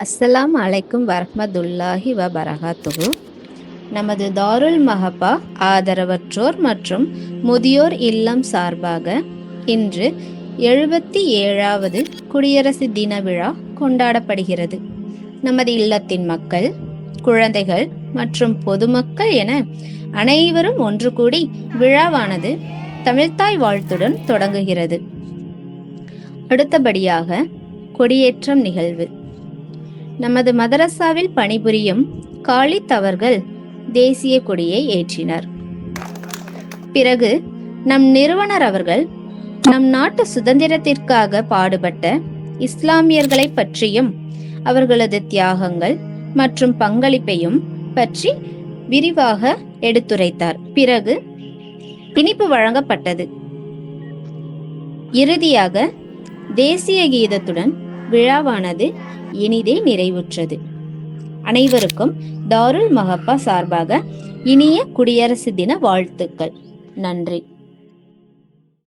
அஸ்ஸலாம் அலைக்கும் வரஹ்மத்துல்லாஹி வபரகாத்துஹு. நமது தாருல் மஹபா ஆதரவற்றோர் மற்றும் முதியோர் இல்லம் சார்பாக இன்று 77வது குடியரசு தின விழா கொண்டாடப்படுகிறது. நமது இல்லத்தின் மக்கள், குழந்தைகள் மற்றும் பொதுமக்கள் என அனைவரும் ஒன்று கூடி விழாவானது தமிழ்த்தாய் வாழ்த்துடன் தொடங்குகிறது. அடுத்தபடியாக கொடியேற்றம் நிகழ்வு. நமது மதரசாவில் பணிபுரியும் காலித் அவர்கள் தேசிய கொடியை ஏற்றினார். பிறகு நம் நிறுவனர் அவர்கள் நம் நாட்டு சுதந்திரத்திற்காக பாடுபட்ட இஸ்லாமியர்களை பற்றியும் அவர்களது தியாகங்கள் மற்றும் பங்களிப்பையும் பற்றி விரிவாக எடுத்துரைத்தார். பிறகு இனிப்பு வழங்கப்பட்டது. இறுதியாக தேசிய கீதத்துடன் விழாவானது இனிதே நிறைவுற்றது. அனைவருக்கும் தாருல் மஹபா சார்பாக இனிய குடியரசு தின வாழ்த்துக்கள். நன்றி.